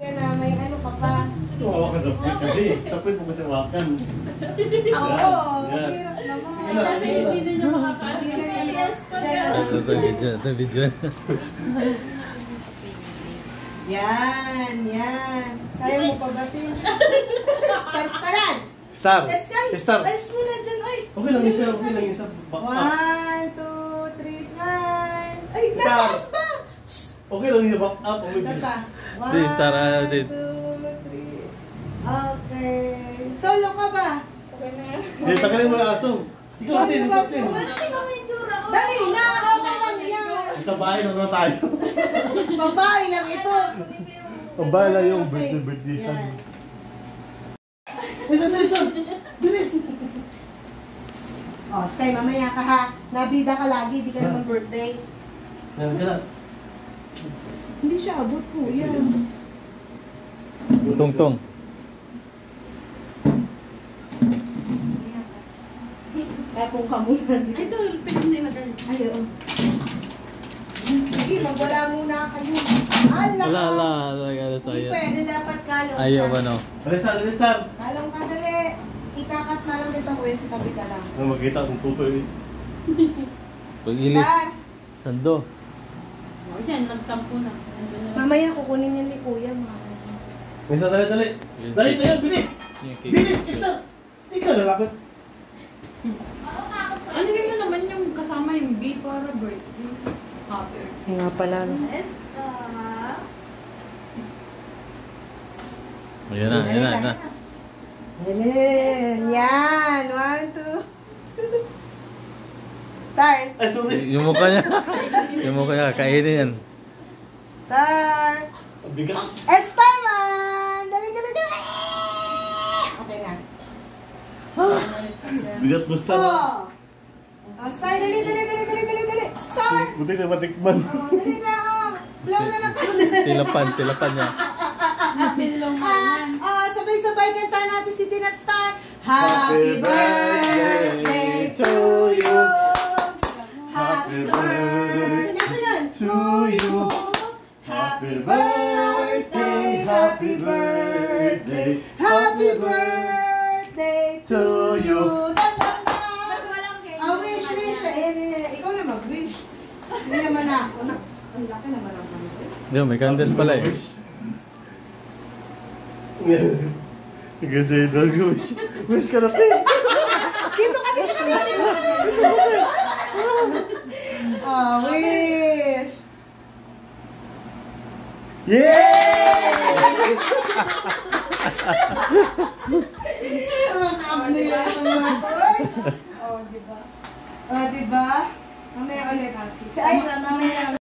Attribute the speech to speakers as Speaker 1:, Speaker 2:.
Speaker 1: Na may ano ka pa.
Speaker 2: Tumawa ka sa pwit kasi. Sa pwit mo kasi wakan.
Speaker 1: Oo, hirap naman.
Speaker 3: Kasi hindi na niya makakaaliw.
Speaker 4: Ito video.
Speaker 1: Yan, yan. Kaya mo pa ba ito? Staran!
Speaker 2: Star!
Speaker 1: Star! Alis mo na dyan, oy!
Speaker 2: Okay lang isa, okay lang isa.
Speaker 1: 1, 2, 3, smile! Ay, nataas pa!
Speaker 2: Okay lang yung back up.
Speaker 1: Isa pa. 1,
Speaker 4: Si Star,
Speaker 1: 2, 3. Okay. Solo ka ba?
Speaker 3: Okay na.
Speaker 2: Hindi, tagalin mo yung aso. Ikaw natin, ikaw natin.
Speaker 1: Dali na! Okay lang yan!
Speaker 2: Sa bahay na tayo.
Speaker 1: Babae lang ito.
Speaker 2: Babae lang yung birthday.
Speaker 1: Yan.
Speaker 2: Bilis! Bilis!
Speaker 1: Oh, Sky, mamaya ka ha. Nabida ka lagi, di ka naman birthday.
Speaker 2: Yan ka lang.
Speaker 1: Hindi siya abot ko, yan.
Speaker 4: Tungtong.
Speaker 1: Tapong ka muna.
Speaker 3: Ito, pwede na madali.
Speaker 1: Ay, oo. Sige, magwala muna kayo.
Speaker 4: Wala,
Speaker 1: Hindi pwede, dapat kalong.
Speaker 4: Ayaw ano.
Speaker 2: Alis, Star!
Speaker 1: Kalong ka, dali. Ikakat na lang dito, kuya, sa tabi ka lang.
Speaker 2: Ano makita kung tutoy.
Speaker 4: Pag-ilis.
Speaker 1: Star,
Speaker 4: Sando.
Speaker 3: O, dyan, nagtampo na. Nandun na lang.
Speaker 1: mamaya kukunin yan ni kuya, mga.
Speaker 2: Isa, dali. Dali, bilis! Bilis, Star! Ikaw lalapit.
Speaker 3: Ano mo naman yung kasama yung B para birthday? Happy.
Speaker 1: Ay nga pala.
Speaker 4: Ayan na.
Speaker 1: Yan, 1, 2. Start.
Speaker 2: Ay, sorry.
Speaker 4: Yung mukha niya, kainin yan.
Speaker 1: Start.
Speaker 2: Bigat.
Speaker 1: Starman! Dali. Okay na.
Speaker 2: Bigat mo, Star.
Speaker 1: Oh, Star, dali. Star!
Speaker 2: Buti na matikman.
Speaker 1: Dali ka, Blow na lang ako.
Speaker 4: Tilapan niya.
Speaker 3: Pinilong mo yan.
Speaker 1: Sabay-sabay kanta natin si Tinat Star. Happy birthday to you. Happy birthday. Nasaan yun?
Speaker 2: To you.
Speaker 1: Happy birthday. Happy birthday. Happy birthday to you. Wish. Ikaw na mag-wish. Hindi naman ako. Ang laki naman ang panood.
Speaker 4: Yung may candles pala eh.
Speaker 2: Kasi wish ka natin.
Speaker 1: Dito ka. Wish.
Speaker 2: Yay!
Speaker 1: Mga kaabli yan ang mga toy.
Speaker 3: Oh, diba?
Speaker 1: Diba? Mamaya ulit. Mamaya.